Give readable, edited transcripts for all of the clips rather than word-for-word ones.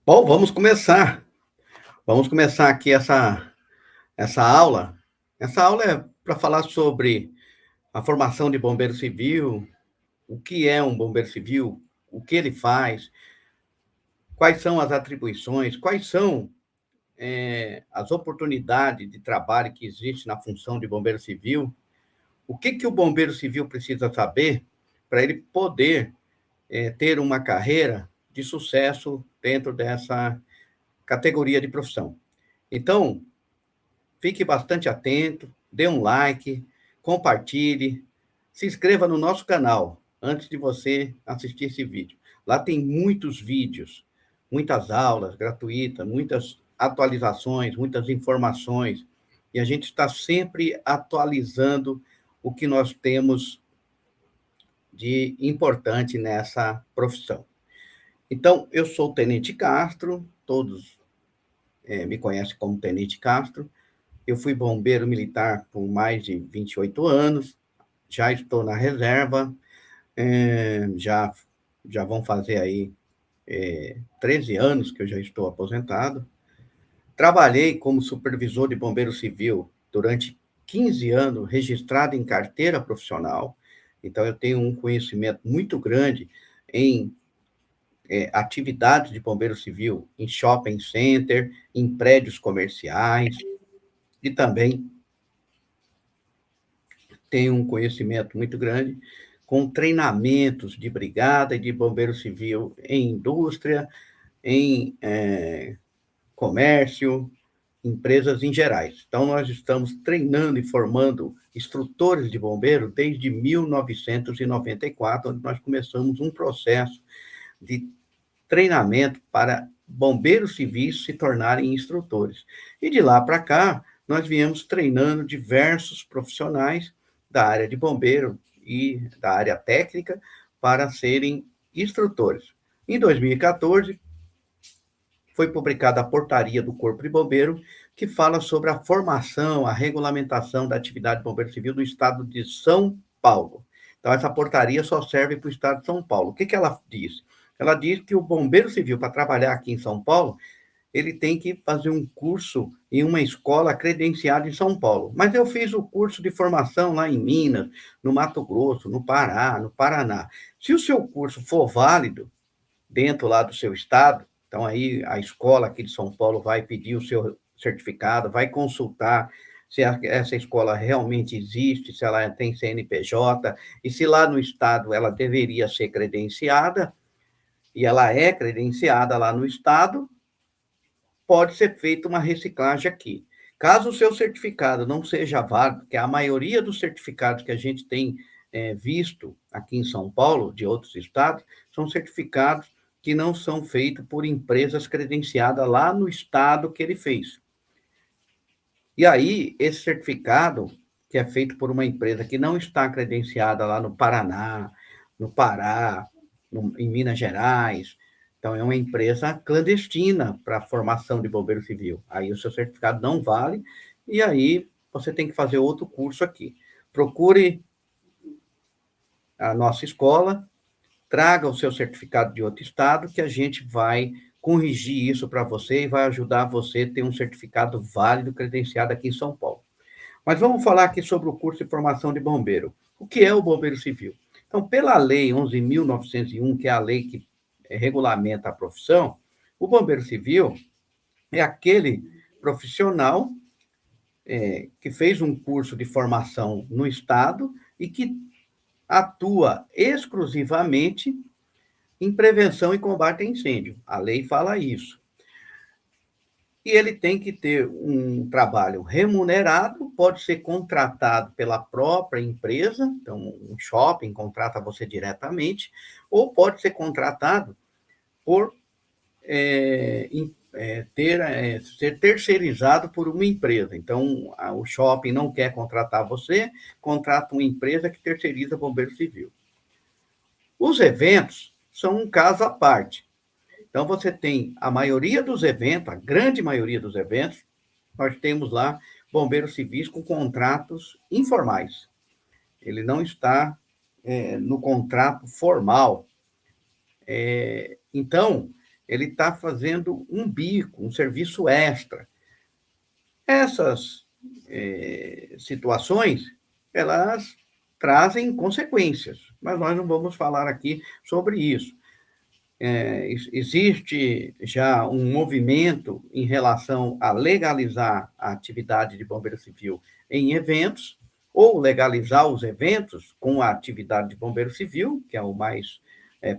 Bom, vamos começar. Vamos começar aqui essa aula. Essa aula é para falar sobre a formação de bombeiro civil, o que é um bombeiro civil, o que ele faz, quais são as atribuições, quais são as oportunidades de trabalho que existe na função de bombeiro civil, o que o bombeiro civil precisa saber para ele poder ter uma carreira de sucesso dentro dessa categoria de profissão. Então, fique bastante atento, dê um like, compartilhe, se inscreva no nosso canal antes de você assistir esse vídeo. Lá tem muitos vídeos, muitas aulas gratuitas, muitas atualizações, muitas informações, e a gente está sempre atualizando o que nós temos de importante nessa profissão. Então, eu sou o Tenente Castro, todos me conhecem como Tenente Castro. Eu fui bombeiro militar por mais de 28 anos, já estou na reserva, já vão fazer aí 13 anos que eu já estou aposentado. Trabalhei como supervisor de bombeiro civil durante 15 anos, registrado em carteira profissional, então eu tenho um conhecimento muito grande em atividades de bombeiro civil, em shopping center, em prédios comerciais, e também tem um conhecimento muito grande com treinamentos de brigada e de bombeiro civil em indústria, em comércio, empresas em gerais. Então, nós estamos treinando e formando instrutores de bombeiro desde 1994, onde nós começamos um processo de treinamento para bombeiros civis se tornarem instrutores. E de lá para cá, nós viemos treinando diversos profissionais da área de bombeiro e da área técnica para serem instrutores. Em 2014, foi publicada a portaria do Corpo de Bombeiro, que fala sobre a formação, a regulamentação da atividade de bombeiro civil do estado de São Paulo. Então, essa portaria só serve para o estado de São Paulo. O que ela diz? Ela diz que o bombeiro civil, para trabalhar aqui em São Paulo, ele tem que fazer um curso em uma escola credenciada em São Paulo. Mas eu fiz o curso de formação lá em Minas, no Mato Grosso, no Pará, no Paraná. Se o seu curso for válido dentro lá do seu estado, então aí a escola aqui de São Paulo vai pedir o seu certificado, vai consultar se essa escola realmente existe, se ela tem CNPJ, e se lá no estado ela deveria ser credenciada, e ela é credenciada lá no estado, pode ser feita uma reciclagem aqui. Caso o seu certificado não seja válido, que a maioria dos certificados que a gente tem visto aqui em São Paulo, de outros estados, são certificados que não são feitos por empresas credenciadas lá no estado que ele fez. E aí, esse certificado, que é feito por uma empresa que não está credenciada lá no Paraná, no Pará, em Minas Gerais, então é uma empresa clandestina para a formação de bombeiro civil. Aí o seu certificado não vale, e aí você tem que fazer outro curso aqui. Procure a nossa escola, traga o seu certificado de outro estado, que a gente vai corrigir isso para você e vai ajudar você a ter um certificado válido, credenciado aqui em São Paulo. Mas vamos falar aqui sobre o curso de formação de bombeiro. O que é o bombeiro civil? Então, pela Lei 11.901, que é a lei que regulamenta a profissão, o bombeiro civil é aquele profissional que fez um curso de formação no Estado e que atua exclusivamente em prevenção e combate a incêndio. A lei fala isso. E ele tem que ter um trabalho remunerado, pode ser contratado pela própria empresa, então um shopping contrata você diretamente, ou pode ser contratado por ser terceirizado por uma empresa. Então, o shopping não quer contratar você, contrata uma empresa que terceiriza bombeiro civil. Os eventos são um caso à parte. Então, você tem a maioria dos eventos, a grande maioria dos eventos, nós temos lá bombeiros civis com contratos informais. Ele não está no contrato formal. Então, ele está fazendo um bico, um serviço extra. Essas situações, elas trazem consequências, mas nós não vamos falar aqui sobre isso. Existe já um movimento em relação a legalizar a atividade de bombeiro civil em eventos, ou legalizar os eventos com a atividade de bombeiro civil, que é o mais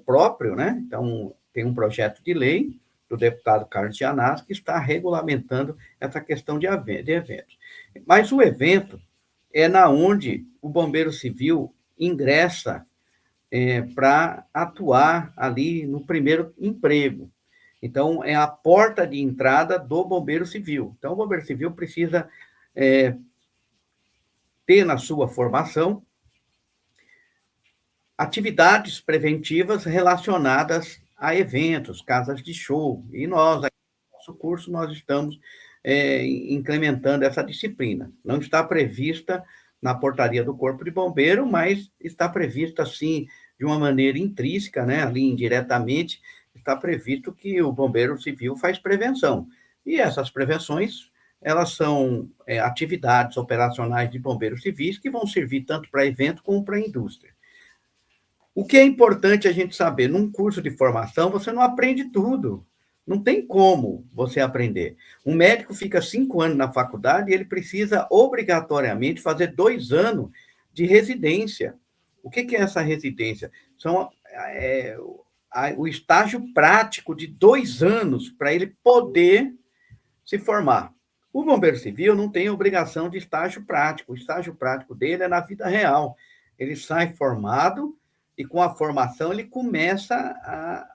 próprio, né? Então, tem um projeto de lei do deputado Carlos Gianazzi que está regulamentando essa questão de eventos. Mas o evento é na onde o bombeiro civil ingressa para atuar ali no primeiro emprego. Então, é a porta de entrada do bombeiro civil. Então, o bombeiro civil precisa ter na sua formação atividades preventivas relacionadas a eventos, casas de show. E nós, aqui no nosso curso, nós estamos implementando essa disciplina. Não está prevista na portaria do Corpo de Bombeiro, mas está prevista, assim, de uma maneira intrínseca, né, ali indiretamente, está previsto que o bombeiro civil faz prevenção. E essas prevenções, elas são atividades operacionais de bombeiros civis que vão servir tanto para evento como para a indústria. O que é importante a gente saber, num curso de formação, você não aprende tudo. Não tem como você aprender. Um médico fica 5 anos na faculdade e ele precisa obrigatoriamente fazer 2 anos de residência. O que é essa residência? São o estágio prático de 2 anos para ele poder se formar. O bombeiro civil não tem obrigação de estágio prático. O estágio prático dele é na vida real. Ele sai formado e, com a formação, ele começa a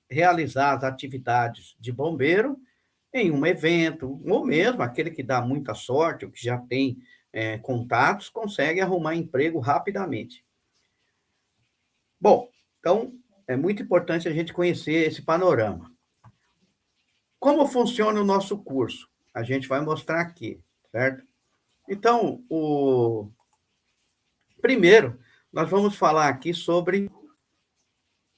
realizar as atividades de bombeiro em um evento, ou mesmo aquele que dá muita sorte, ou que já tem contatos, consegue arrumar emprego rapidamente. Bom, então, é muito importante a gente conhecer esse panorama. Como funciona o nosso curso? A gente vai mostrar aqui, certo? Então, primeiro, nós vamos falar aqui sobre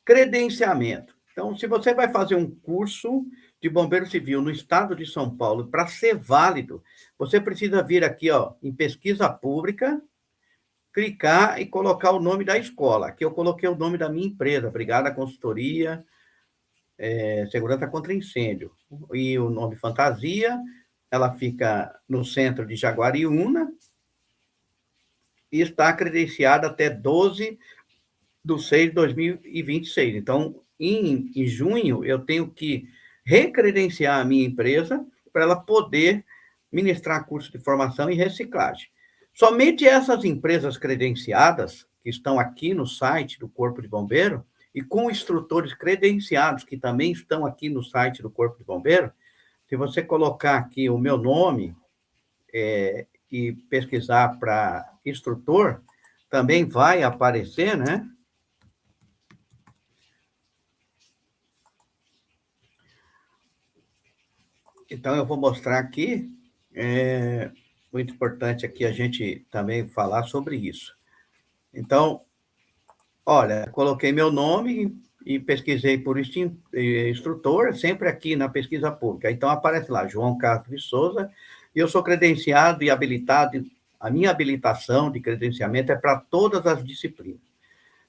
credenciamento. Então, se você vai fazer um curso de bombeiro civil no estado de São Paulo, para ser válido, você precisa vir aqui, ó, em pesquisa pública, clicar e colocar o nome da escola. Aqui eu coloquei o nome da minha empresa, Brigada Consultoria, Segurança contra Incêndio. E o nome Fantasia, ela fica no centro de Jaguariúna e está credenciada até 12/6/2026. Então, em junho, eu tenho que recredenciar a minha empresa para ela poder ministrar curso de formação e reciclagem. Somente essas empresas credenciadas, que estão aqui no site do Corpo de Bombeiro, e com instrutores credenciados, que também estão aqui no site do Corpo de Bombeiro, se você colocar aqui o meu nome e pesquisar para instrutor, também vai aparecer, né? Então, eu vou mostrar aqui, muito importante aqui a gente também falar sobre isso. Então, olha, coloquei meu nome e pesquisei por instrutor, sempre aqui na pesquisa pública. Então, aparece lá, João Castro de Souza, e eu sou credenciado e habilitado, a minha habilitação de credenciamento é para todas as disciplinas.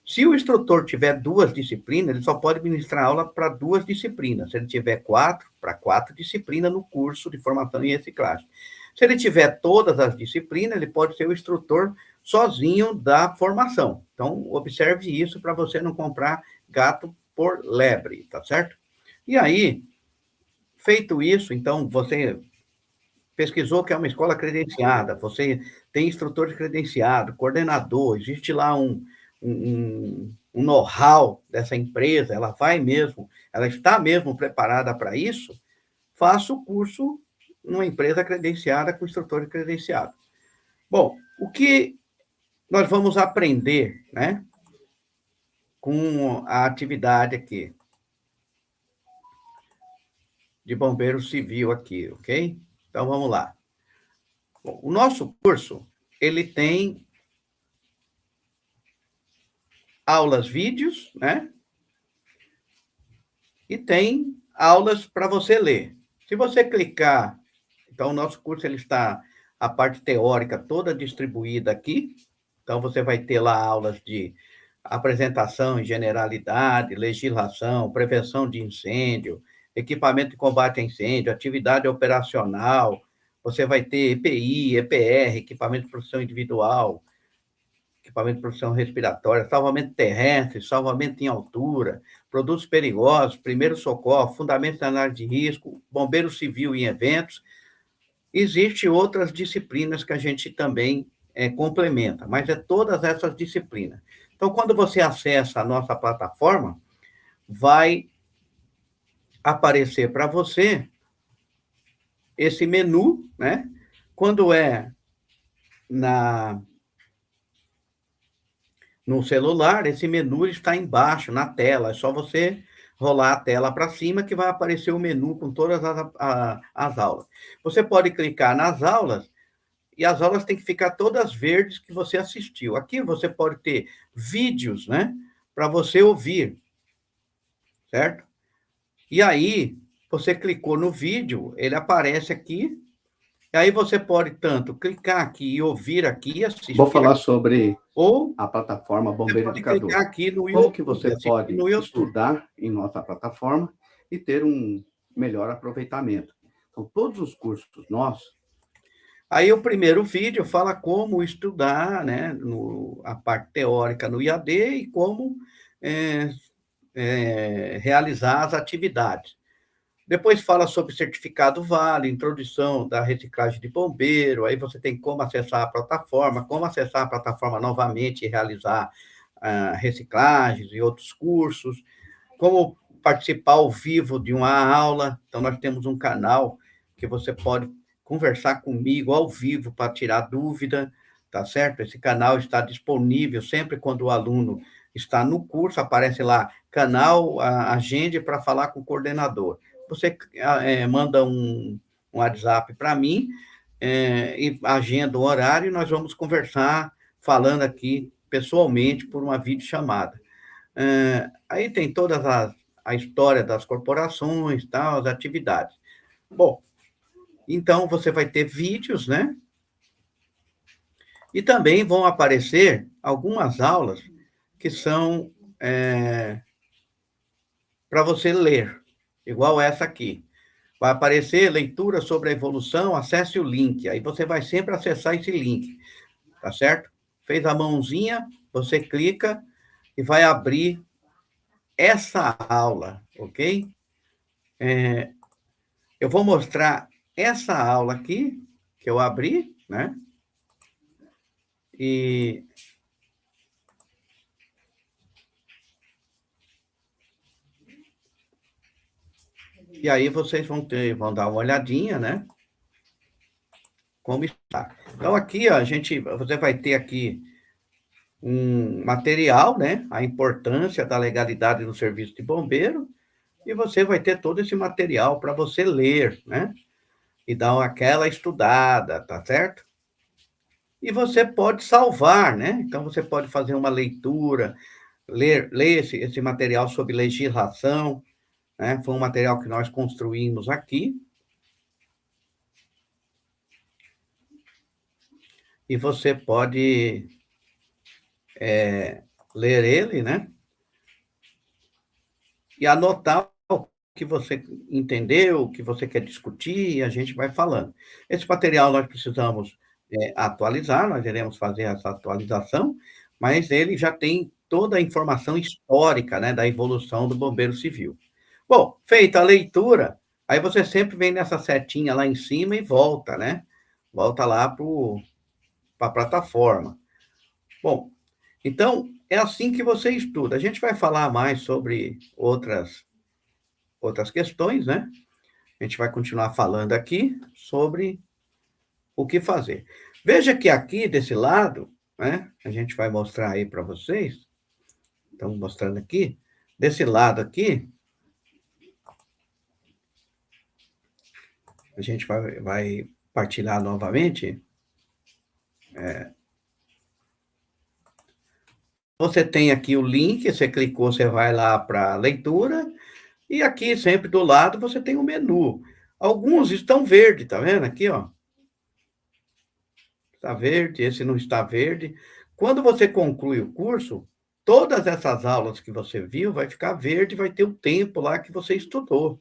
Se o instrutor tiver 2 disciplinas, ele só pode ministrar aula para 2 disciplinas. Se ele tiver 4, para 4 disciplinas no curso de formação em reciclagem. Se ele tiver todas as disciplinas, ele pode ser o instrutor sozinho da formação. Então, observe isso para você não comprar gato por lebre, tá certo? E aí, feito isso, então, você pesquisou que é uma escola credenciada, você tem instrutor credenciado, coordenador, existe lá um know-how dessa empresa, ela está mesmo preparada para isso, faça o curso numa empresa credenciada com instrutor credenciado. Bom, o que nós vamos aprender, né, com a atividade aqui de bombeiro civil aqui, ok? Então, vamos lá. Bom, o nosso curso, ele tem aulas vídeos, né? E tem aulas para você ler. Se você clicar, então o nosso curso ele está a parte teórica toda distribuída aqui. Então você vai ter lá aulas de apresentação em generalidade, legislação, prevenção de incêndio, equipamento de combate a incêndio, atividade operacional. Você vai ter EPI, EPR, equipamento de proteção individual, equipamento de proteção respiratória, salvamento terrestre, salvamento em altura, produtos perigosos, primeiro socorro, fundamentos da análise de risco, bombeiro civil em eventos. Existem outras disciplinas que a gente também complementa, mas é todas essas disciplinas. Então, quando você acessa a nossa plataforma, vai aparecer para você esse menu, né? Quando é no celular, esse menu está embaixo, na tela. É só você rolar a tela para cima que vai aparecer o menu com todas as aulas. Você pode clicar nas aulas e as aulas têm que ficar todas verdes que você assistiu. Aqui você pode ter vídeos, né? Para você ouvir, certo? E aí, você clicou no vídeo, ele aparece aqui, e aí você pode tanto clicar aqui e ouvir aqui, assistir. Vou falar sobre ou a plataforma Bombeiro você pode clicar Educador. aqui no Como que YouTube, você assistir pode no YouTube. estudar em nossa plataforma e ter um melhor aproveitamento. Então, todos os cursos nossos. Aí o primeiro vídeo fala como estudar, né, a parte teórica no IAD e como realizar as atividades. Depois fala sobre certificado Vale, introdução da reciclagem de bombeiro, aí você tem como acessar a plataforma novamente e realizar reciclagens e outros cursos, como participar ao vivo de uma aula. Então, nós temos um canal que você pode conversar comigo ao vivo para tirar dúvida, tá certo? Esse canal está disponível sempre quando o aluno está no curso, aparece lá, canal, agende para falar com o coordenador. Você manda um WhatsApp para mim e agenda o horário e nós vamos conversar falando aqui pessoalmente por uma videochamada. Aí tem todas a história das corporações, tal, as atividades. Bom, então você vai ter vídeos, né? E também vão aparecer algumas aulas que são para você ler, igual essa aqui. Vai aparecer leitura sobre a evolução, acesse o link. Aí você vai sempre acessar esse link, tá certo? Fez a mãozinha, você clica e vai abrir essa aula, ok? Eu vou mostrar essa aula aqui, que eu abri, né? E aí vocês vão dar uma olhadinha, né? Como está. Então, aqui, ó, você vai ter aqui um material, né? A importância da legalidade do serviço de bombeiro, e você vai ter todo esse material para você ler, né? E dar aquela estudada, tá certo? E você pode salvar, né? Então, você pode fazer uma leitura, ler esse material sobre legislação, né? Foi um material que nós construímos aqui. E você pode ler ele, né? E anotar o que você entendeu, o que você quer discutir, e a gente vai falando. Esse material nós precisamos atualizar, nós iremos fazer essa atualização, mas ele já tem toda a informação histórica, né, da evolução do bombeiro civil. Bom, feita a leitura, aí você sempre vem nessa setinha lá em cima e volta, né? Volta lá para a plataforma. Bom, então é assim que você estuda. A gente vai falar mais sobre outras questões, né? A gente vai continuar falando aqui sobre o que fazer. Veja que aqui desse lado, né? A gente vai mostrar aí para vocês. Estamos mostrando aqui. Desse lado aqui, a gente vai partilhar novamente. Você tem aqui o link, você clicou, você vai lá para a leitura, E aqui, sempre do lado, você tem o menu. Alguns estão verde, tá vendo aqui, ó? Está verde, esse não está verde. Quando você conclui o curso, todas essas aulas que você viu vai ficar verde, vai ter o tempo lá que você estudou.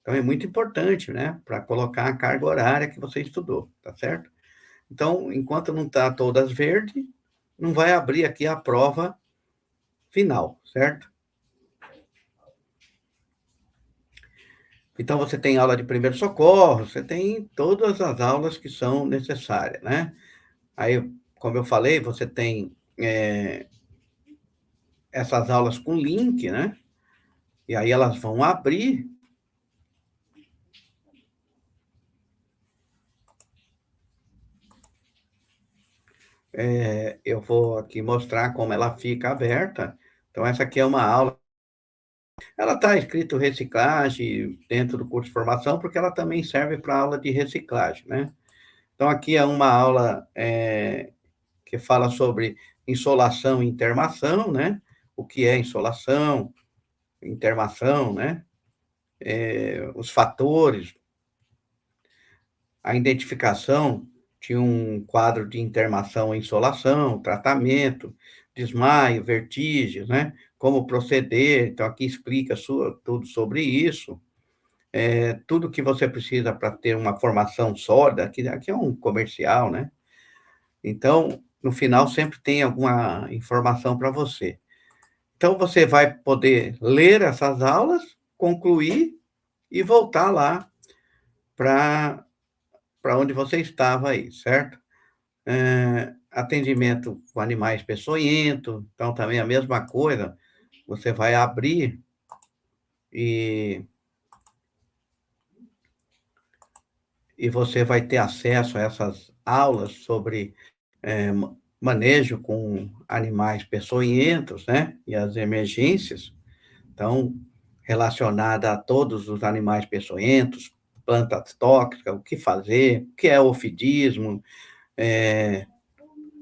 Então é muito importante, né, para colocar a carga horária que você estudou, tá certo? Então, enquanto não está todas verde, não vai abrir aqui a prova final, certo? Então você tem aula de primeiro socorro, você tem todas as aulas que são necessárias, né? Aí, como eu falei, você tem essas aulas com link, né? E aí elas vão abrir. Eu vou aqui mostrar como ela fica aberta. Então, essa aqui é uma aula. Ela está escrito reciclagem dentro do curso de formação, porque ela também serve para aula de reciclagem, né? Então, aqui é uma aula que fala sobre insolação e intermação, né? O que é insolação, intermação, né? Os fatores, a identificação de um quadro de intermação e insolação, tratamento, desmaio, vertigens, né? Como proceder. Então, aqui explica tudo sobre isso. Tudo que você precisa para ter uma formação sólida. Aqui é um comercial, né? Então, no final, sempre tem alguma informação para você. Então, você vai poder ler essas aulas, concluir e voltar lá para onde você estava aí, certo? Atendimento com animais peçonhentos, então também a mesma coisa, você vai abrir e, e você vai ter acesso a essas aulas sobre manejo com animais peçonhentos, né? E as emergências, então, relacionada a todos os animais peçonhentos, plantas tóxicas, o que fazer, o que é ofidismo,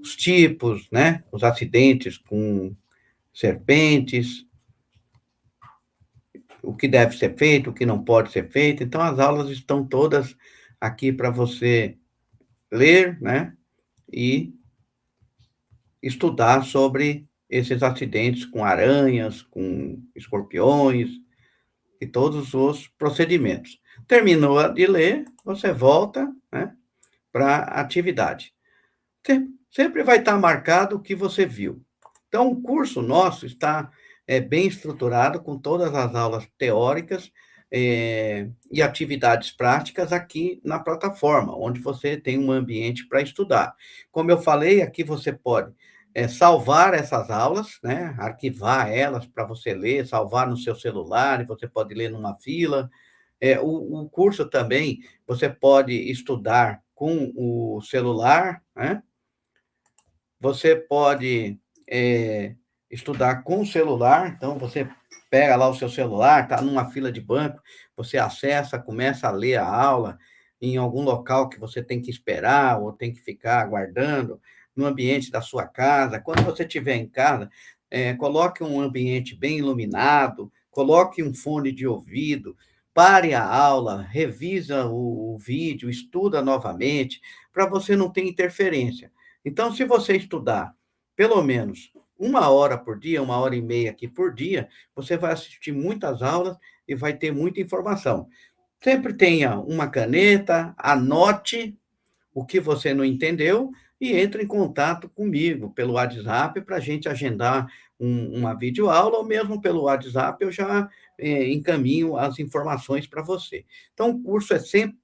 os tipos, né? Os acidentes com serpentes, o que deve ser feito, o que não pode ser feito. Então, as aulas estão todas aqui para você ler, né? E estudar sobre esses acidentes com aranhas, com escorpiões e todos os procedimentos. Terminou de ler, você volta, né, para a atividade. Sempre vai estar marcado o que você viu. Então, o curso nosso está bem estruturado, com todas as aulas teóricas e atividades práticas aqui na plataforma, onde você tem um ambiente para estudar. Como eu falei, aqui você pode salvar essas aulas, né? Arquivar elas para você ler, salvar no seu celular, e você pode ler numa fila. O curso também, você pode estudar com o celular, né? Você pode estudar com o celular, então você pega lá o seu celular, está numa fila de banco, você acessa, começa a ler a aula em algum local que você tem que esperar ou tem que ficar aguardando, no ambiente da sua casa. Quando você estiver em casa, coloque um ambiente bem iluminado, coloque um fone de ouvido, pare a aula, revisa o vídeo, estuda novamente, para você não ter interferência. Então, se você estudar pelo menos 1 hora por dia, 1 hora e meia aqui por dia, você vai assistir muitas aulas e vai ter muita informação. Sempre tenha uma caneta, anote o que você não entendeu e entre em contato comigo pelo WhatsApp para a gente agendar uma videoaula, ou mesmo pelo WhatsApp eu já encaminho as informações para você. Então, o curso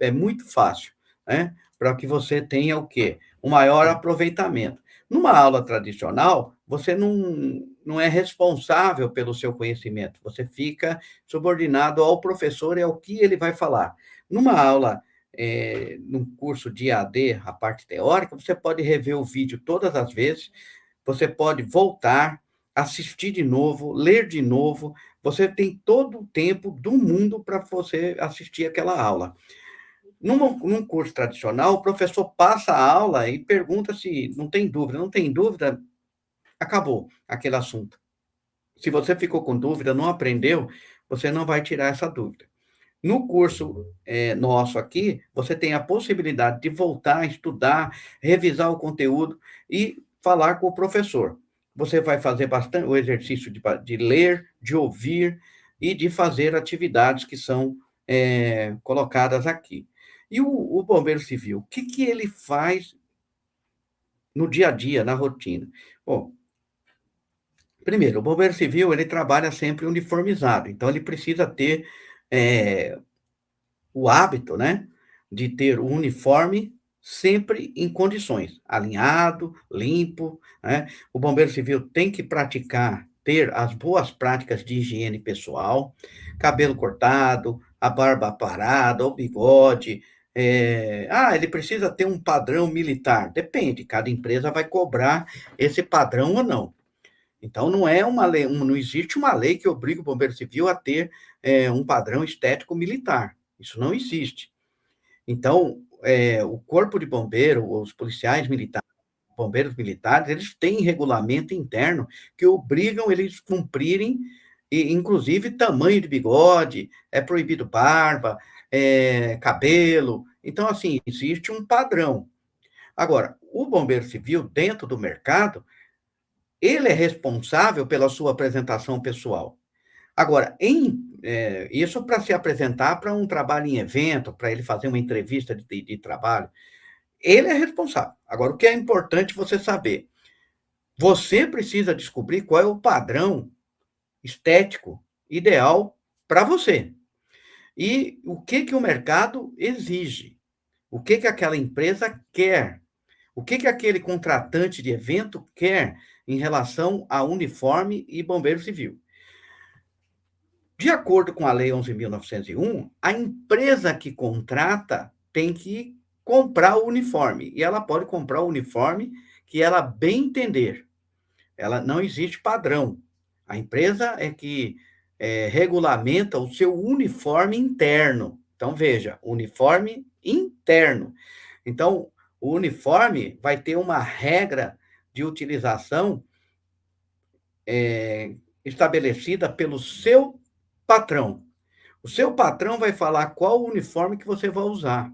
é muito fácil, né? Para que você tenha o quê? Um maior aproveitamento. Numa aula tradicional, você não é responsável pelo seu conhecimento, você fica subordinado ao professor e ao que ele vai falar. Numa aula num curso de EAD, a parte teórica, você pode rever o vídeo todas as vezes, você pode voltar, assistir de novo, ler de novo, você tem todo o tempo do mundo para você assistir aquela aula. Num curso tradicional, o professor passa a aula e pergunta se não tem dúvida. Não tem dúvida, acabou aquele assunto. Se você ficou com dúvida, não aprendeu, você não vai tirar essa dúvida. No curso nosso aqui, você tem a possibilidade de voltar a estudar, revisar o conteúdo e falar com o professor. Você vai fazer bastante o exercício de ler, de ouvir e de fazer atividades que são colocadas aqui. E o bombeiro civil, o que, que ele faz no dia a dia, na rotina? Bom, primeiro, o bombeiro civil ele trabalha sempre uniformizado, então ele precisa ter é, o hábito, né, de ter o uniforme sempre em condições, alinhado, limpo, né? O bombeiro civil tem que praticar, ter as boas práticas de higiene pessoal, cabelo cortado, a barba parada, o bigode. Ele precisa ter um padrão militar. Depende, cada empresa vai cobrar esse padrão ou não. Então, não é uma lei, não existe uma lei que obrigue o bombeiro civil a ter um padrão estético militar. Isso não existe. Então, o corpo de bombeiro, os policiais militares, bombeiros militares, eles têm regulamento interno que obrigam eles a cumprirem, e, inclusive, tamanho de bigode, é proibido barba, cabelo. Então, assim, existe um padrão. Agora, o bombeiro civil, dentro do mercado, ele é responsável pela sua apresentação pessoal. Agora, isso para se apresentar para um trabalho em evento, para ele fazer uma entrevista de trabalho, ele é responsável. Agora, o que é importante você saber? Você precisa descobrir qual é o padrão estético ideal para você. E o que, que o mercado exige? O que, que aquela empresa quer? O que, que aquele contratante de evento quer em relação a uniforme e bombeiro civil? De acordo com a Lei 11.901, a empresa que contrata tem que comprar o uniforme, e ela pode comprar o uniforme que ela bem entender. Ela não existe padrão. A empresa é que regulamenta o seu uniforme interno. Então, veja, uniforme interno. Então, o uniforme vai ter uma regra de utilização estabelecida pelo seu patrão. O seu patrão vai falar qual uniforme que você vai usar.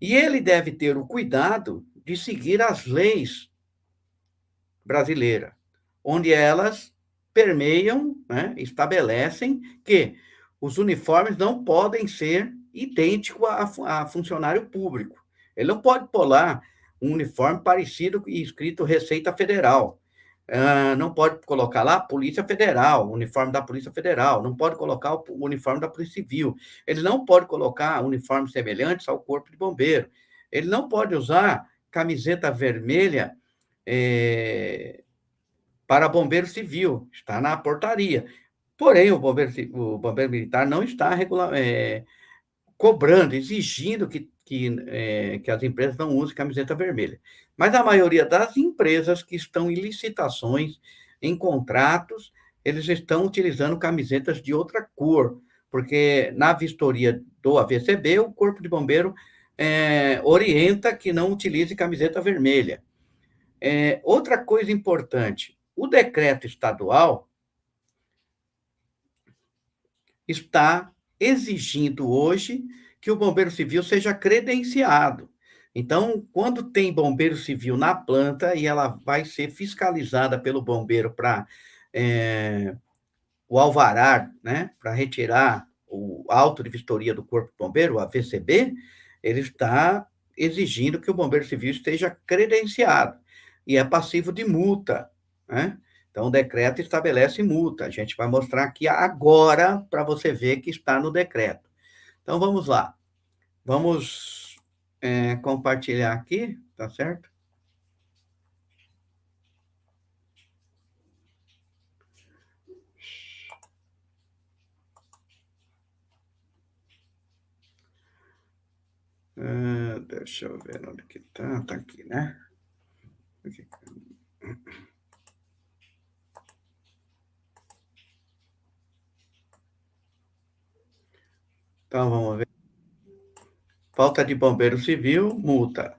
E ele deve ter o cuidado de seguir as leis brasileiras, onde elas permeiam, né, estabelecem que os uniformes não podem ser idênticos a funcionário público. Ele não pode pôr lá um uniforme parecido e escrito Receita Federal. Não pode colocar lá Polícia Federal, uniforme da Polícia Federal, não pode colocar o uniforme da Polícia Civil, ele não pode colocar uniformes semelhantes ao Corpo de Bombeiro, ele não pode usar camiseta vermelha para bombeiro civil, está na portaria. Porém, o bombeiro militar não está cobrando, exigindo que as empresas não usem camiseta vermelha. Mas a maioria das empresas que estão em licitações, em contratos, eles estão utilizando camisetas de outra cor, porque na vistoria do AVCB, o Corpo de Bombeiro orienta que não utilize camiseta vermelha. Outra coisa importante, o decreto estadual está exigindo hoje que o bombeiro civil seja credenciado. Então, quando tem bombeiro civil na planta e ela vai ser fiscalizada pelo bombeiro para o alvará, né, para retirar o auto de vistoria do Corpo de Bombeiro, o AVCB, ele está exigindo que o bombeiro civil esteja credenciado e é passivo de multa, né? Então, o decreto estabelece multa. A gente vai mostrar aqui agora para você ver que está no decreto. Então, vamos lá. Vamos compartilhar aqui, tá certo? Deixa eu ver onde que tá. Tá aqui, né? Aqui. Então, vamos ver. Falta de bombeiro civil, multa.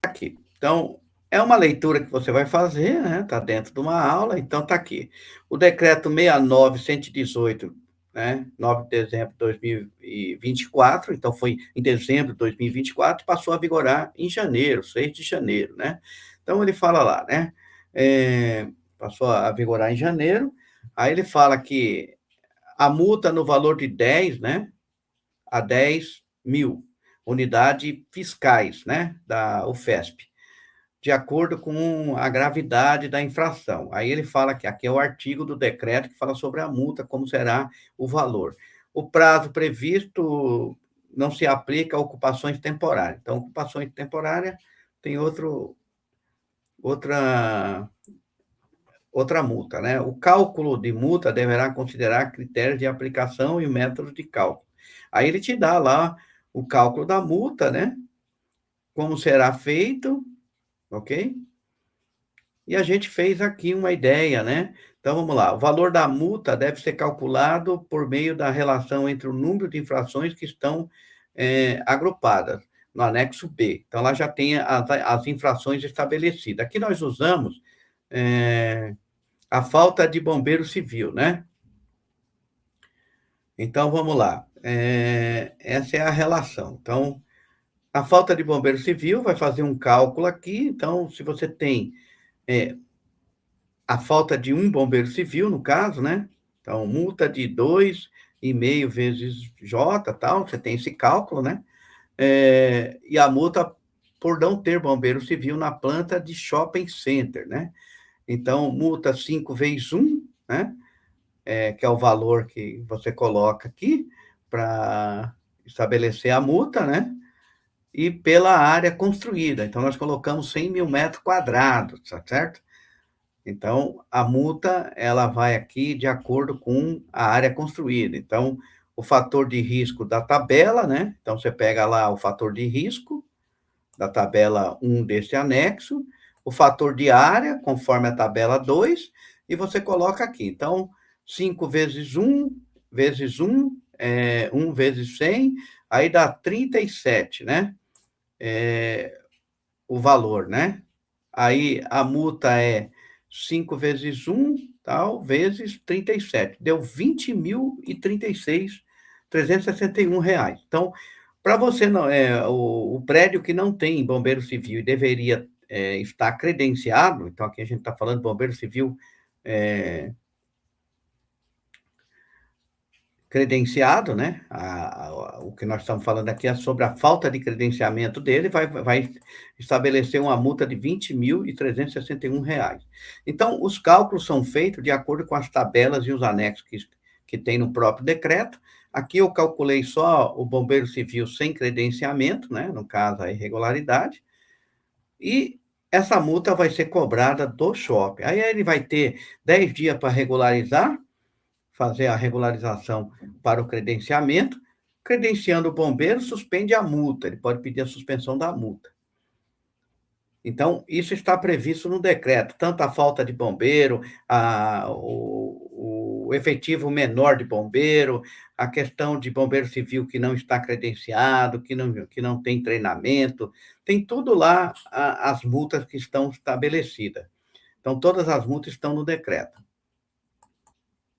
Aqui. Então, é uma leitura que você vai fazer, né? Está dentro de uma aula, então está aqui. O decreto 69.118 né? 9 de dezembro de 2024, então foi em dezembro de 2024, passou a vigorar em janeiro, 6 de janeiro, né? Então ele fala lá, né? Passou a vigorar em janeiro, aí ele fala que a multa no valor de 10, né? A 10 mil unidades fiscais, né? Da UFESP, de acordo com a gravidade da infração. Aí ele fala que aqui é o artigo do decreto que fala sobre a multa, como será o valor. O prazo previsto não se aplica a ocupações temporárias. Então, ocupações temporárias tem outra outra multa, né? O cálculo de multa deverá considerar critérios de aplicação e métodos de cálculo. Aí ele te dá lá o cálculo da multa, né? Como será feito, ok? E a gente fez aqui uma ideia, né? Então vamos lá. O valor da multa deve ser calculado por meio da relação entre o número de infrações que estão agrupadas no anexo B. Então lá já tem as infrações estabelecidas. Aqui nós usamos a falta de bombeiro civil, né? Então vamos lá. Essa é a relação. Então, a falta de bombeiro civil vai fazer um cálculo aqui. Então, se você tem a falta de um bombeiro civil, no caso, né? Então, multa de 2,5 vezes J, tal, você tem esse cálculo, né? E a multa por não ter bombeiro civil na planta de shopping center, né? Então, multa 5 vezes 1, né? Que é o valor que você coloca aqui para estabelecer a multa, né? E pela área construída. Então, nós colocamos 100 mil metros quadrados, tá certo? Então, a multa, ela vai aqui de acordo com a área construída. Então, o fator de risco da tabela, né? Então, você pega lá o fator de risco da tabela 1 deste anexo, o fator de área, conforme a tabela 2, e você coloca aqui. Então, 5 vezes 1, vezes 1, 1 vezes 100, aí dá 37, né? O valor, né? Aí a multa é 5 vezes 1, tal, vezes 37. Deu 20.036, R$ 361. Então, para você não, o prédio que não tem bombeiro civil e deveria estar credenciado, então aqui a gente está falando de bombeiro civil credenciado, né? O que nós estamos falando aqui é sobre a falta de credenciamento dele, vai estabelecer uma multa de R$ 20.361. Então, os cálculos são feitos de acordo com as tabelas e os anexos que tem no próprio decreto. Aqui eu calculei só o bombeiro civil sem credenciamento, né? No caso, a irregularidade. E essa multa vai ser cobrada do shopping. Aí ele vai ter 10 dias para regularizar, fazer a regularização para o credenciamento. Credenciando o bombeiro, suspende a multa, ele pode pedir a suspensão da multa. Então, isso está previsto no decreto, tanto a falta de bombeiro, o efetivo menor de bombeiro, a questão de bombeiro civil que não está credenciado, que não tem treinamento, tem tudo lá, as multas que estão estabelecidas. Então, todas as multas estão no decreto.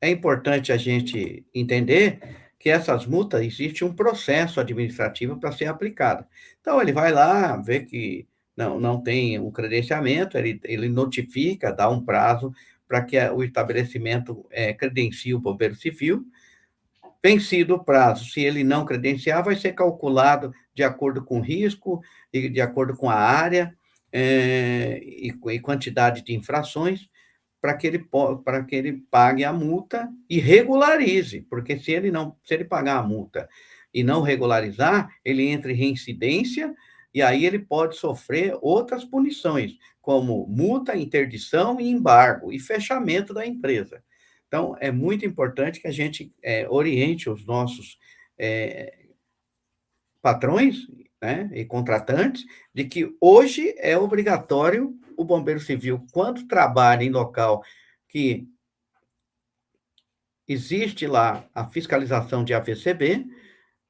É importante a gente entender que essas multas, existe um processo administrativo para ser aplicado. Então, ele vai lá, vê que não tem o credenciamento, ele notifica, dá um prazo para que o estabelecimento credencie o bombeiro civil. Vencido o prazo, se ele não credenciar, vai ser calculado de acordo com o risco e de acordo com a área e quantidade de infrações, para que ele pague a multa e regularize, porque se ele pagar a multa e não regularizar, ele entra em reincidência e aí ele pode sofrer outras punições, como multa, interdição e embargo e fechamento da empresa. Então, é muito importante que a gente oriente os nossos patrões, né, e contratantes, de que hoje é obrigatório o bombeiro civil, quando trabalha em local que existe lá a fiscalização de AVCB,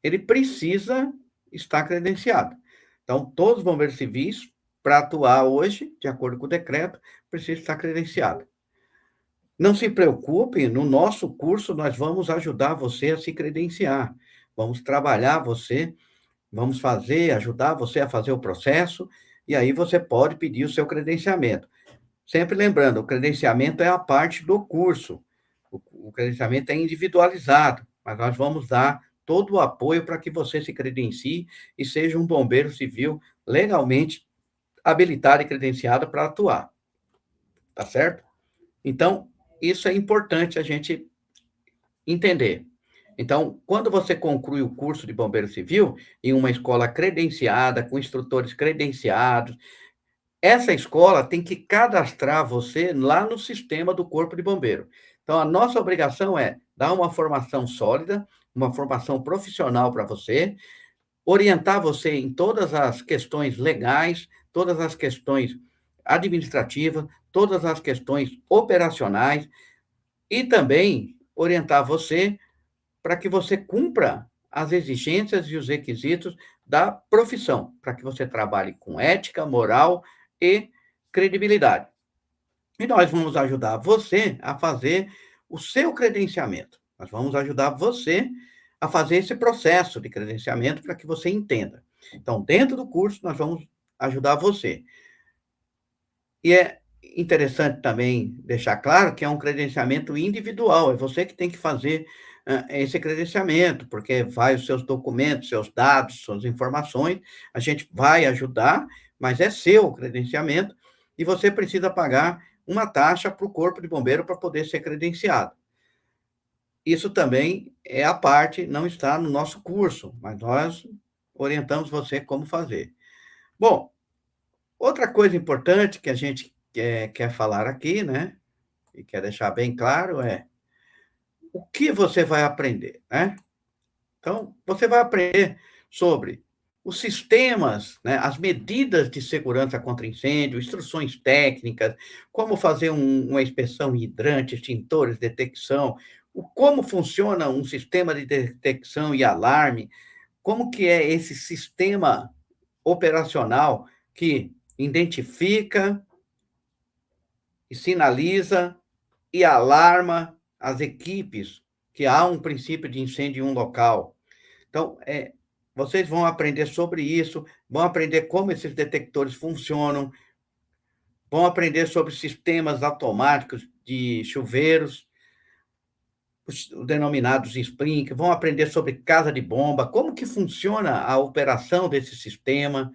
ele precisa estar credenciado. Então, todos os bombeiros civis, para atuar hoje, de acordo com o decreto, precisam estar credenciados. Não se preocupe, no nosso curso nós vamos ajudar você a se credenciar. Vamos trabalhar você, vamos ajudar você a fazer o processo, e aí você pode pedir o seu credenciamento. Sempre lembrando, o credenciamento é a parte do curso. O credenciamento é individualizado, mas nós vamos dar todo o apoio para que você se credencie e seja um bombeiro civil legalmente habilitado e credenciado para atuar, tá certo? Então, isso é importante a gente entender. Então, quando você conclui o curso de bombeiro civil em uma escola credenciada, com instrutores credenciados, essa escola tem que cadastrar você lá no sistema do Corpo de Bombeiro. Então, a nossa obrigação é dar uma formação sólida, uma formação profissional para você, orientar você em todas as questões legais, todas as questões administrativas, todas as questões operacionais e também orientar você para que você cumpra as exigências e os requisitos da profissão, para que você trabalhe com ética, moral e credibilidade. E nós vamos ajudar você a fazer o seu credenciamento. Nós vamos ajudar você a fazer esse processo de credenciamento para que você entenda. Então, dentro do curso, nós vamos ajudar você. E é interessante também deixar claro que é um credenciamento individual, é você que tem que fazer esse credenciamento, porque vai os seus documentos, seus dados, suas informações, a gente vai ajudar, mas é seu o credenciamento e você precisa pagar uma taxa para o Corpo de Bombeiro para poder ser credenciado. Isso também é a parte, não está no nosso curso, mas nós orientamos você como fazer. Bom, outra coisa importante que a gente quer falar aqui, né, e quer deixar bem claro é o que você vai aprender, né? Então, você vai aprender sobre os sistemas, né, as medidas de segurança contra incêndio, instruções técnicas, como fazer uma inspeção em hidrante, extintores, detecção, como funciona um sistema de detecção e alarme, como que é esse sistema operacional que identifica e sinaliza e alarma as equipes que há um princípio de incêndio em um local. Então, vocês vão aprender sobre isso, vão aprender como esses detectores funcionam, vão aprender sobre sistemas automáticos de chuveiros, os denominados sprinkler, vão aprender sobre casa de bomba, como que funciona a operação desse sistema.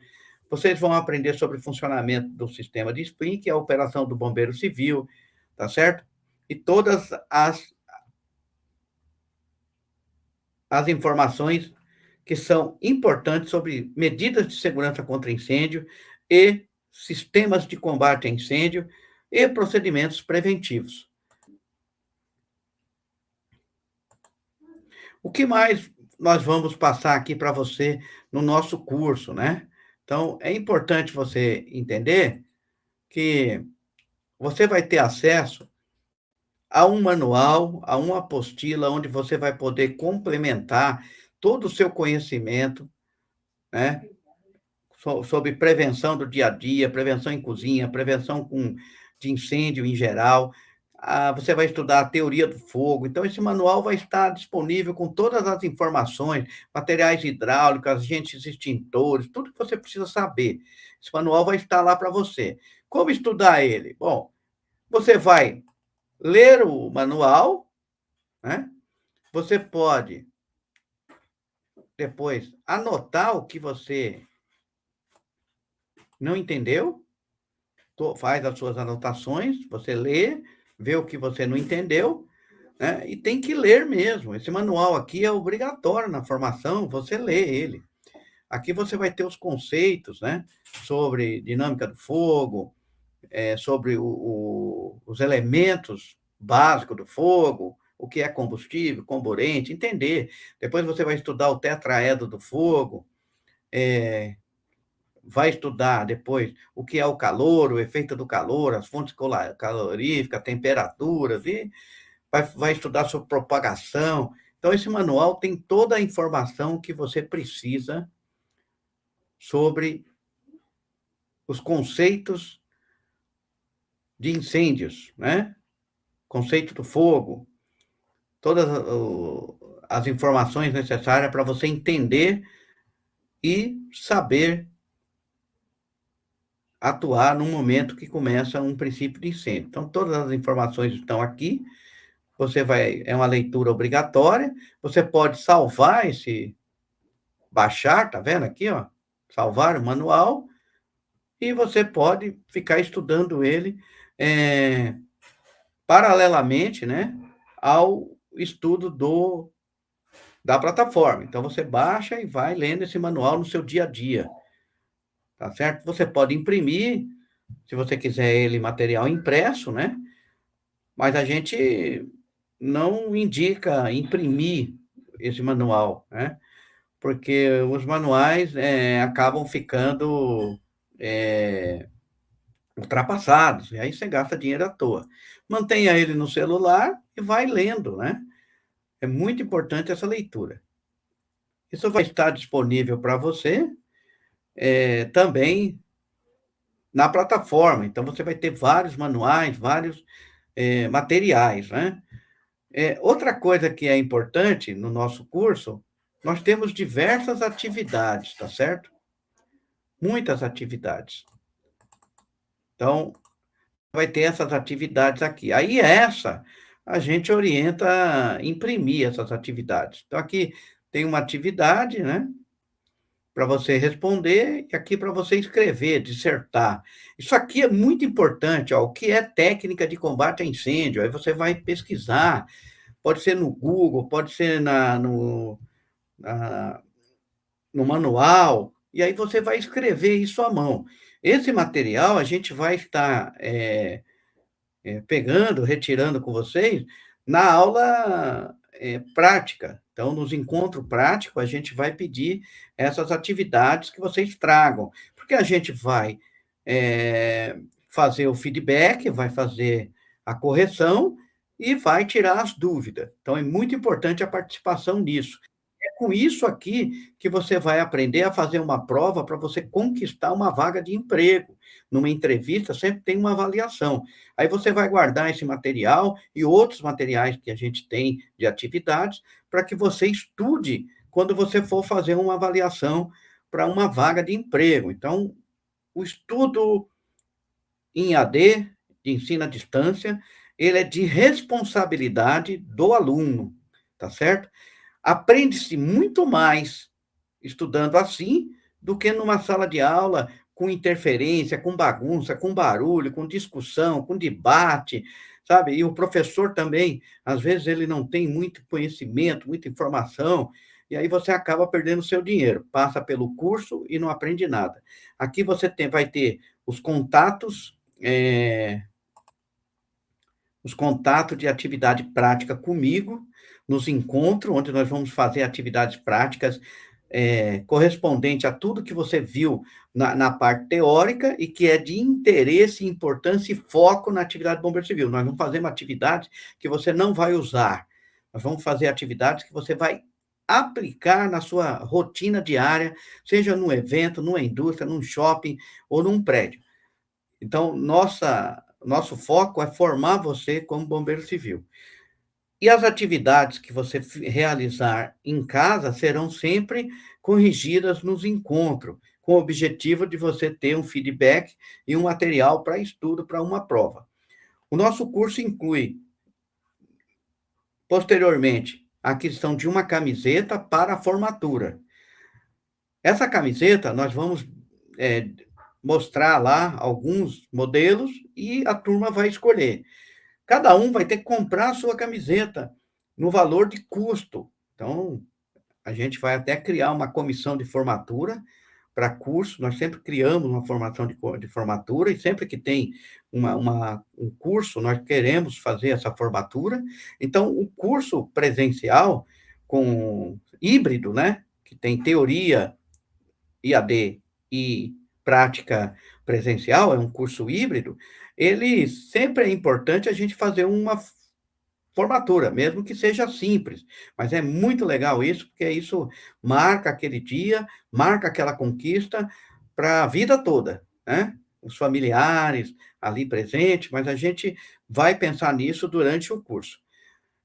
Vocês vão aprender sobre o funcionamento do sistema de sprinkler, a operação do bombeiro civil, tá certo? E todas as informações que são importantes sobre medidas de segurança contra incêndio e sistemas de combate a incêndio e procedimentos preventivos. O que mais nós vamos passar aqui para você no nosso curso, né? Então, é importante você entender que você vai ter acesso a um manual, a uma apostila, onde você vai poder complementar todo o seu conhecimento, né? Sobre prevenção do dia a dia, prevenção em cozinha, prevenção de incêndio em geral. Você vai estudar a teoria do fogo. Então, esse manual vai estar disponível com todas as informações, materiais hidráulicos, agentes extintores, tudo que você precisa saber. Esse manual vai estar lá para você. Como estudar ele? Bom, você vai ler o manual, né? Você pode depois anotar o que você não entendeu, faz as suas anotações, você lê, vê o que você não entendeu, né? E tem que ler mesmo. Esse manual aqui é obrigatório na formação, você lê ele. Aqui você vai ter os conceitos, né? Sobre dinâmica do fogo, sobre os elementos básicos do fogo, o que é combustível, comburente, entender. Depois você vai estudar o tetraedro do fogo, vai estudar depois o que é o calor, o efeito do calor, as fontes caloríficas, temperaturas, e vai estudar sobre propagação. Então, esse manual tem toda a informação que você precisa sobre os conceitos de incêndios, né? conceito do fogo, todas as informações necessárias para você entender e saber atuar no momento que começa um princípio de incêndio. Então, todas as informações estão aqui, é uma leitura obrigatória, você pode salvar baixar, tá vendo aqui, ó? Salvar o manual, e você pode ficar estudando ele, paralelamente, né, ao estudo da plataforma. Então, você baixa e vai lendo esse manual no seu dia a dia, tá certo? Você pode imprimir, se você quiser ele material impresso, né? Mas a gente não indica imprimir esse manual, né? Porque os manuais acabam ficando ultrapassados, e aí você gasta dinheiro à toa. Mantenha ele no celular e vai lendo, né? É muito importante essa leitura. Isso vai estar disponível para você também na plataforma. Então, você vai ter vários manuais, vários materiais, né? Outra coisa que é importante no nosso curso, nós temos diversas atividades, tá certo? Muitas atividades. Então, vai ter essas atividades aqui. Aí, a gente orienta a imprimir essas atividades. Então, aqui tem uma atividade, né? Para você responder e aqui para você escrever, dissertar. Isso aqui é muito importante, ó, o que é técnica de combate a incêndio? Aí você vai pesquisar, pode ser no Google, pode ser na no manual, e aí você vai escrever isso à mão. Esse material a gente vai estar pegando, retirando com vocês na aula prática. Então, nos encontros práticos, a gente vai pedir essas atividades que vocês tragam, porque a gente vai fazer o feedback, vai fazer a correção e vai tirar as dúvidas. Então, é muito importante a participação nisso. É com isso aqui que você vai aprender a fazer uma prova para você conquistar uma vaga de emprego. Numa entrevista, sempre tem uma avaliação. Aí você vai guardar esse material e outros materiais que a gente tem de atividades para que você estude quando você for fazer uma avaliação para uma vaga de emprego. Então, o estudo em AD, de ensino à distância, ele é de responsabilidade do aluno, tá certo? Aprende-se muito mais estudando assim do que numa sala de aula com interferência, com bagunça, com barulho, com discussão, com debate, sabe? E o professor também, às vezes, ele não tem muito conhecimento, muita informação, e aí você acaba perdendo seu dinheiro. Passa pelo curso e não aprende nada. Aqui você vai ter os contatos, de atividade prática comigo, nos encontros, onde nós vamos fazer atividades práticas correspondente a tudo que você viu na parte teórica e que é de interesse, importância e foco na atividade de bombeiro civil. Nós não fazemos atividades que você não vai usar. Nós vamos fazer atividades que você vai aplicar na sua rotina diária, seja num evento, numa indústria, num shopping ou num prédio. Então, nosso foco é formar você como bombeiro civil. E as atividades que você realizar em casa serão sempre corrigidas nos encontros, com o objetivo de você ter um feedback e um material para estudo para uma prova. O nosso curso inclui, posteriormente, a aquisição de uma camiseta para a formatura. Essa camiseta, nós vamos mostrar lá alguns modelos e a turma vai escolher. Cada um vai ter que comprar a sua camiseta no valor de custo. Então, a gente vai até criar uma comissão de formatura para curso. Nós sempre criamos uma formação de formatura e sempre que tem um curso, nós queremos fazer essa formatura. Então, o curso presencial com híbrido, né, que tem teoria IAD e prática presencial, é um curso híbrido, ele sempre é importante a gente fazer uma formatura, mesmo que seja simples, mas é muito legal isso, porque isso marca aquele dia, marca aquela conquista para a vida toda, né? Os familiares ali presentes, mas a gente vai pensar nisso durante o curso.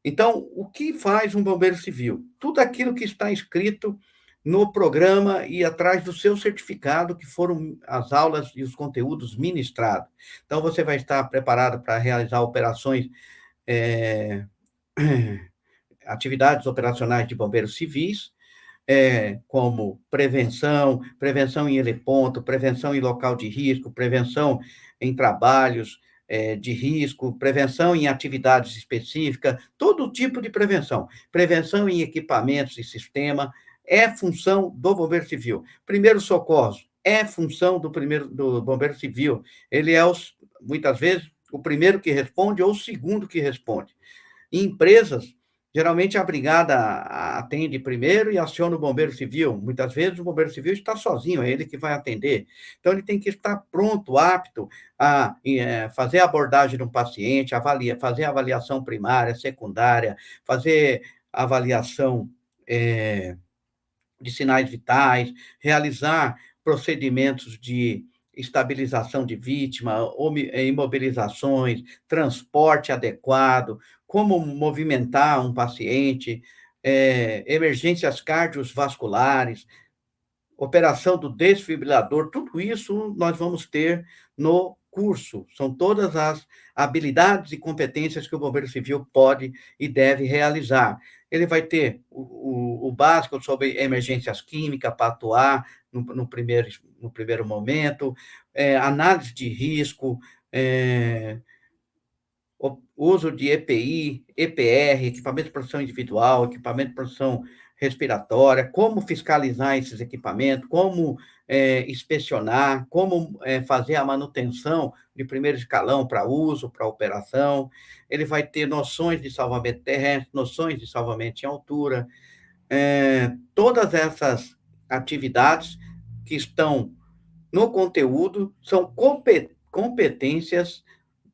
Então, o que faz um bombeiro civil? Tudo aquilo que está escrito no programa e atrás do seu certificado, que foram as aulas e os conteúdos ministrados. Então, você vai estar preparado para realizar operações, eh, atividades operacionais de bombeiros civis, como prevenção em heliponto, prevenção em local de risco, prevenção em trabalhos de risco, prevenção em atividades específicas, todo tipo de prevenção. Prevenção em equipamentos e sistema é função do bombeiro civil. Primeiros socorros é função do bombeiro civil. Ele é, muitas vezes, o primeiro que responde ou o segundo que responde. Em empresas, geralmente a brigada atende primeiro e aciona o bombeiro civil. Muitas vezes o bombeiro civil está sozinho, é ele que vai atender. Então, ele tem que estar pronto, apto a fazer a abordagem de um paciente, fazer a avaliação primária, secundária, fazer a avaliação de sinais vitais, realizar procedimentos de estabilização de vítima, imobilizações, transporte adequado, como movimentar um paciente, emergências cardiovasculares, operação do desfibrilador, tudo isso nós vamos ter no curso. São todas as habilidades e competências que o bombeiro civil pode e deve realizar. Ele vai ter o básico sobre emergências químicas para atuar no primeiro momento, análise de risco, o uso de EPI, EPR, equipamento de proteção individual, equipamento de proteção respiratória, como fiscalizar esses equipamentos, como inspecionar, como fazer a manutenção de primeiro escalão para uso, para operação. Ele vai ter noções de salvamento terrestre, noções de salvamento em altura, todas essas atividades que estão no conteúdo são competências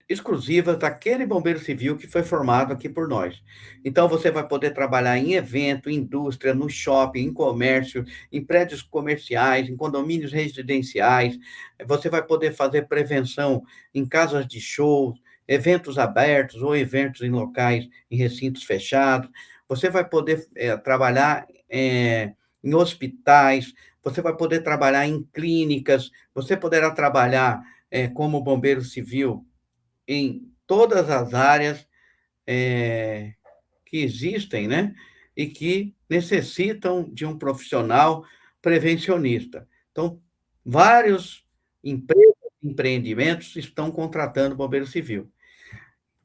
exclusivas daquele bombeiro civil que foi formado aqui por nós. Então, você vai poder trabalhar em evento, indústria, no shopping, em comércio, em prédios comerciais, em condomínios residenciais. Você vai poder fazer prevenção em casas de show, eventos abertos ou eventos em locais, em recintos fechados. Você vai poder trabalhar em hospitais, você vai poder trabalhar em clínicas, você poderá trabalhar como bombeiro civil em todas as áreas que existem, né? E que necessitam de um profissional prevencionista. Então, vários empresas, empreendimentos estão contratando bombeiro civil.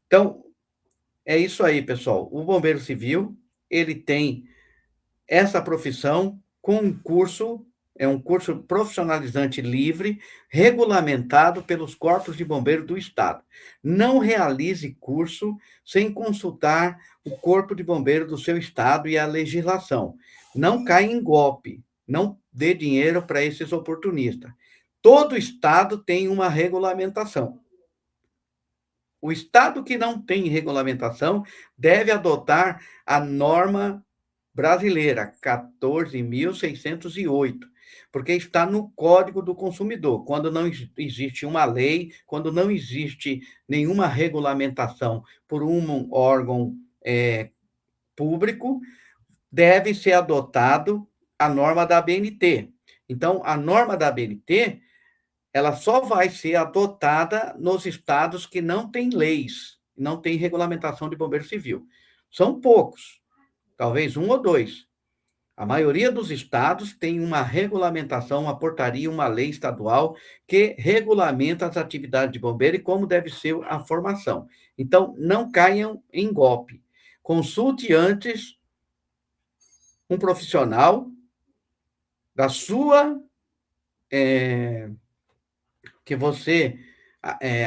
Então, é isso aí, pessoal. O bombeiro civil, ele tem essa profissão com um curso, é um curso profissionalizante livre, regulamentado pelos corpos de bombeiros do Estado. Não realize curso sem consultar o corpo de bombeiro do seu Estado e a legislação. Não caia em golpe, não dê dinheiro para esses oportunistas. Todo Estado tem uma regulamentação. O Estado que não tem regulamentação deve adotar a norma brasileira, 14.608, porque está no Código do Consumidor. Quando não existe uma lei, quando não existe nenhuma regulamentação por um órgão público, deve ser adotado a norma da ABNT. Então, a norma da ABNT, ela só vai ser adotada nos estados que não têm leis, não têm regulamentação de bombeiro civil. São poucos, talvez um ou dois. A maioria dos estados tem uma regulamentação, uma portaria, uma lei estadual que regulamenta as atividades de bombeiro e como deve ser a formação. Então, não caiam em golpe. Consulte antes um profissional da sua, que você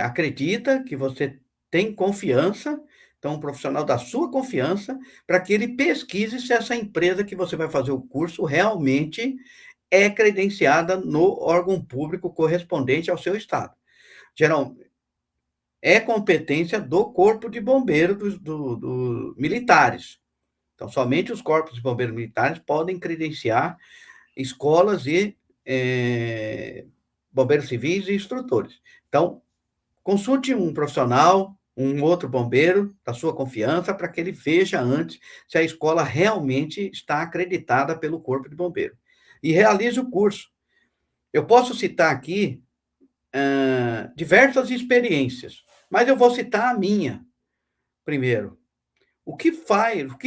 acredita, que você tem confiança, então, um profissional da sua confiança, para que ele pesquise se essa empresa que você vai fazer o curso realmente é credenciada no órgão público correspondente ao seu estado. Geralmente, é competência do Corpo de Bombeiros dos militares. Então, somente os corpos de bombeiros militares podem credenciar escolas e bombeiros civis e instrutores. Então, consulte um profissional um outro bombeiro da sua confiança para que ele veja antes se a escola realmente está acreditada pelo Corpo de Bombeiro. E realize o curso. Eu posso citar aqui diversas experiências, mas eu vou citar a minha primeiro. O que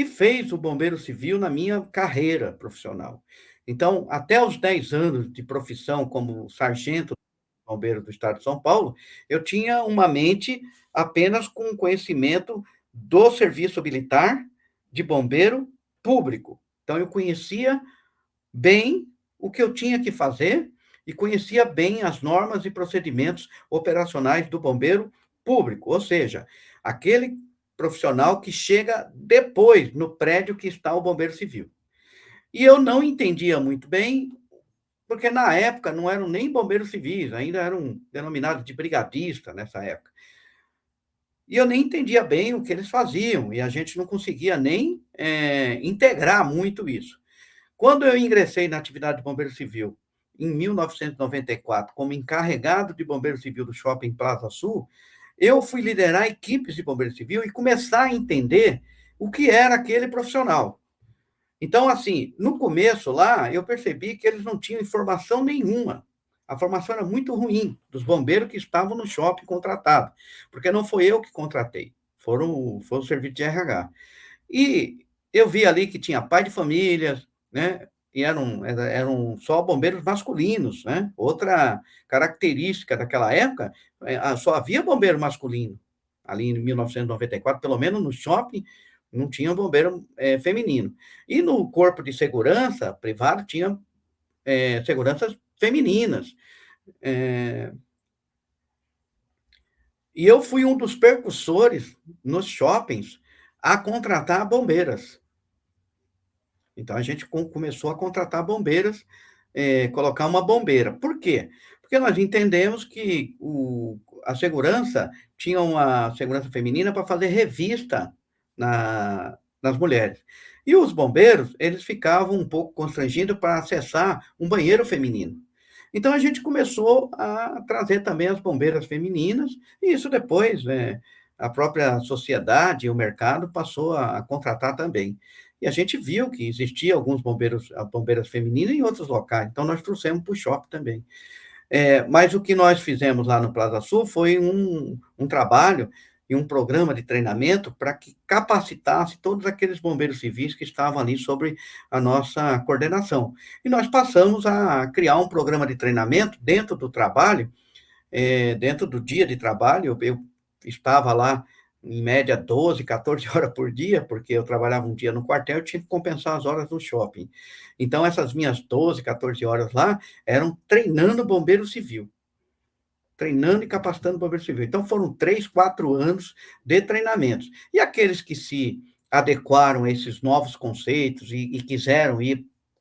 fez o bombeiro civil na minha carreira profissional? Então, até os 10 anos de profissão como sargento bombeiro do estado de São Paulo, eu tinha uma mente apenas com conhecimento do serviço militar de bombeiro público. Então, eu conhecia bem o que eu tinha que fazer e conhecia bem as normas e procedimentos operacionais do bombeiro público, ou seja, aquele profissional que chega depois no prédio que está o bombeiro civil. E eu não entendia muito bem, porque na época não eram nem bombeiros civis, ainda eram denominados de brigadista nessa época. E eu nem entendia bem o que eles faziam, e a gente não conseguia nem integrar muito isso. Quando eu ingressei na atividade de bombeiro civil, em 1994, como encarregado de bombeiro civil do Shopping Plaza Sul, eu fui liderar equipes de bombeiro civil e começar a entender o que era aquele profissional. Então, assim, no começo lá, eu percebi que eles não tinham informação nenhuma. A formação era muito ruim dos bombeiros que estavam no shopping contratado, porque não foi eu que contratei, foi o serviço de RH. E eu vi ali que tinha pai de famílias, né? E eram só bombeiros masculinos, né? Outra característica daquela época, só havia bombeiro masculino. Ali em 1994, pelo menos no shopping, não tinha bombeiro feminino. E no corpo de segurança privado tinha seguranças femininas. É, e eu fui um dos percussores nos shoppings a contratar bombeiras. Então, a gente começou a contratar bombeiras, colocar uma bombeira. Por quê? Porque nós entendemos que a segurança tinha uma segurança feminina para fazer revista nas mulheres. E os bombeiros, eles ficavam um pouco constrangidos para acessar um banheiro feminino. Então, a gente começou a trazer também as bombeiras femininas, e isso depois, a própria sociedade e o mercado passou a contratar também. E a gente viu que existia alguns bombeiras femininas em outros locais, então nós trouxemos para o shopping também. Mas o que nós fizemos lá no Plaza Sul foi um trabalho e um programa de treinamento para que capacitasse todos aqueles bombeiros civis que estavam ali sobre a nossa coordenação. E nós passamos a criar um programa de treinamento dentro do trabalho, dentro do dia de trabalho. Eu estava lá em média 12, 14 horas por dia, porque eu trabalhava um dia no quartel, eu tinha que compensar as horas no shopping. Então, essas minhas 12, 14 horas lá eram treinando bombeiro civil. Treinando e capacitando bombeiro civil. Então, foram 3, 4 anos de treinamentos. E aqueles que se adequaram a esses novos conceitos e quiseram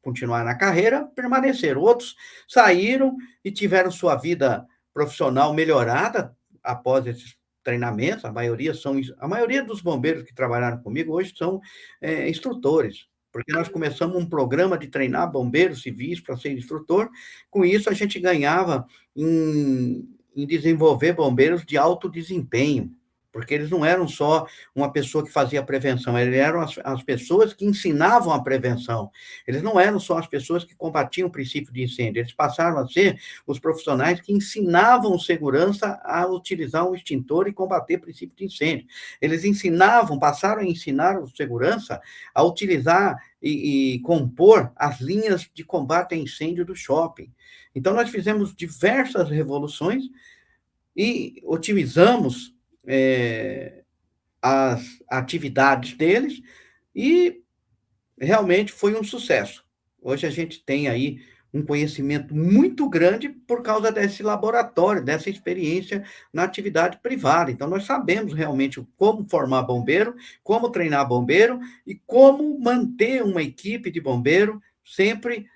continuar na carreira, permaneceram. Outros saíram e tiveram sua vida profissional melhorada após esses treinamentos. A maioria dos bombeiros que trabalharam comigo hoje são instrutores, porque nós começamos um programa de treinar bombeiros civis para ser instrutor. Com isso, a gente ganhava em desenvolver bombeiros de alto desempenho, porque eles não eram só uma pessoa que fazia prevenção, eles eram as pessoas que ensinavam a prevenção. Eles não eram só as pessoas que combatiam o princípio de incêndio, eles passaram a ser os profissionais que ensinavam o segurança a utilizar um extintor e combater o princípio de incêndio. Eles passaram a ensinar o segurança a utilizar e compor as linhas de combate a incêndio do shopping. Então, nós fizemos diversas revoluções e otimizamos as atividades deles, e realmente foi um sucesso. Hoje a gente tem aí um conhecimento muito grande por causa desse laboratório, dessa experiência na atividade privada. Então, nós sabemos realmente como formar bombeiro, como treinar bombeiro e como manter uma equipe de bombeiro sempre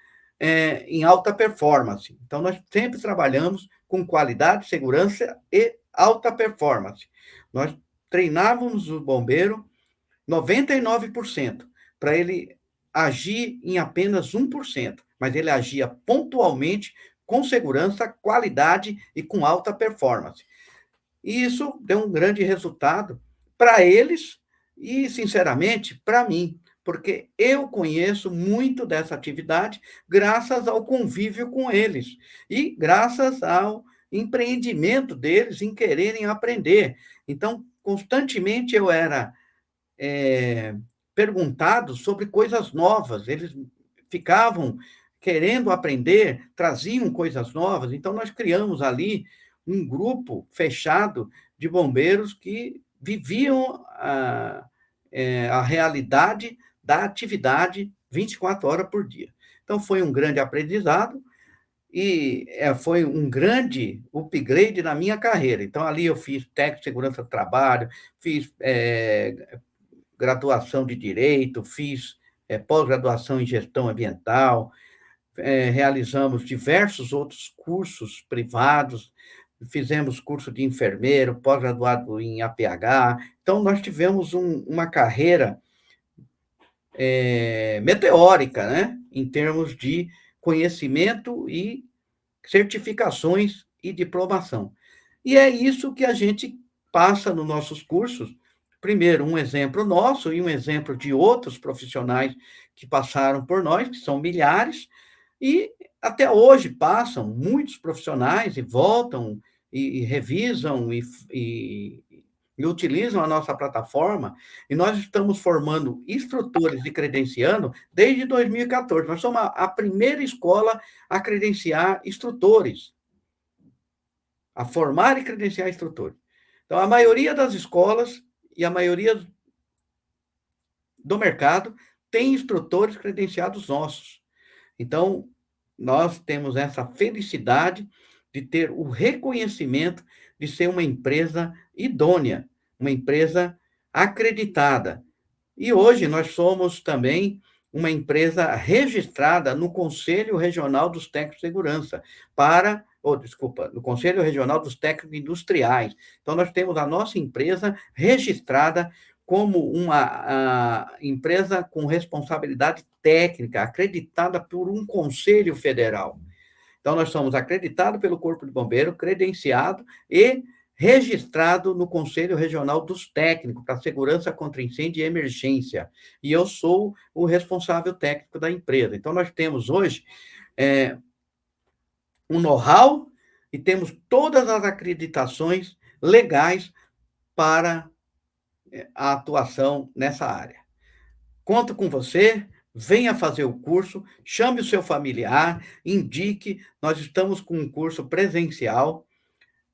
em alta performance. Então, nós sempre trabalhamos com qualidade, segurança e alta performance. Nós treinávamos o bombeiro 99% para ele agir em apenas 1%, mas ele agia pontualmente, com segurança, qualidade e com alta performance. E isso deu um grande resultado para eles e, sinceramente, para mim, porque eu conheço muito dessa atividade graças ao convívio com eles e graças ao empreendimento deles em quererem aprender. Então, constantemente eu era perguntado sobre coisas novas, eles ficavam querendo aprender, traziam coisas novas, então nós criamos ali um grupo fechado de bombeiros que viviam a realidade da atividade 24 horas por dia. Então, foi um grande aprendizado e foi um grande upgrade na minha carreira. Então, ali eu fiz técnico de segurança do trabalho, fiz graduação de Direito, fiz pós-graduação em Gestão Ambiental, realizamos diversos outros cursos privados, fizemos curso de enfermeiro, pós-graduado em APH. Então, nós tivemos uma carreira meteórica, né? Em termos de conhecimento e certificações e diplomação. E é isso que a gente passa nos nossos cursos. Primeiro, um exemplo nosso e um exemplo de outros profissionais que passaram por nós, que são milhares, e até hoje passam muitos profissionais e voltam e revisam e utilizam a nossa plataforma, e nós estamos formando instrutores e credenciando desde 2014. Nós somos a primeira escola a credenciar instrutores, a formar e credenciar instrutores. Então, a maioria das escolas e a maioria do mercado tem instrutores credenciados nossos. Então, nós temos essa felicidade de ter o reconhecimento de ser uma empresa idônea, uma empresa acreditada. E hoje nós somos também uma empresa registrada no Conselho Regional dos Técnicos de Segurança, no Conselho Regional dos Técnicos Industriais. Então, nós temos a nossa empresa registrada como uma empresa com responsabilidade técnica, acreditada por um conselho federal. Então, nós somos acreditados pelo Corpo de Bombeiro, credenciado e registrado no Conselho Regional dos Técnicos para Segurança contra Incêndio e Emergência. E eu sou o responsável técnico da empresa. Então, nós temos hoje um know-how e temos todas as acreditações legais para a atuação nessa área. Conto com você, venha fazer o curso, chame o seu familiar, indique. Nós estamos com um curso presencial,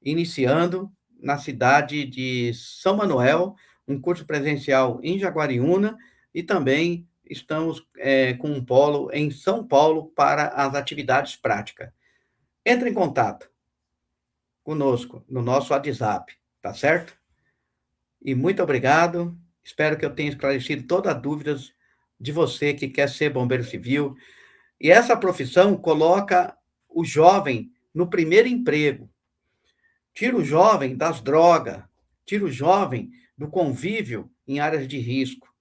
iniciando na cidade de São Manuel, um curso presencial em Jaguariúna, e também estamos com um polo em São Paulo para as atividades práticas. Entre em contato conosco no nosso WhatsApp, tá certo? E muito obrigado. Espero que eu tenha esclarecido todas as dúvidas de você que quer ser bombeiro civil. E essa profissão coloca o jovem no primeiro emprego. Tira o jovem das drogas, tira o jovem do convívio em áreas de risco.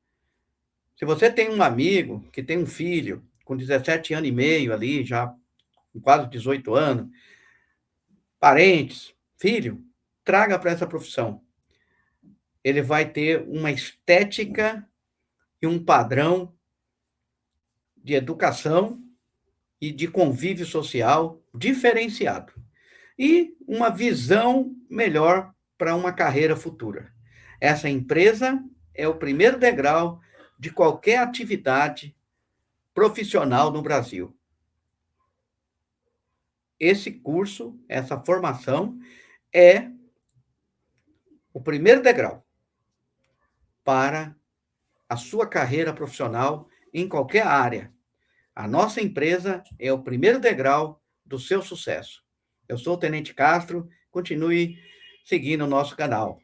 Se você tem um amigo que tem um filho com 17 anos e meio ali, já com quase 18 anos, parentes, filho, traga para essa profissão. Ele vai ter uma estética e um padrão de educação e de convívio social diferenciado. E uma visão melhor para uma carreira futura. Essa empresa é o primeiro degrau de qualquer atividade profissional no Brasil. Esse curso, essa formação, é o primeiro degrau para a sua carreira profissional em qualquer área. A nossa empresa é o primeiro degrau do seu sucesso. Eu sou o Tenente Castro, continue seguindo o nosso canal.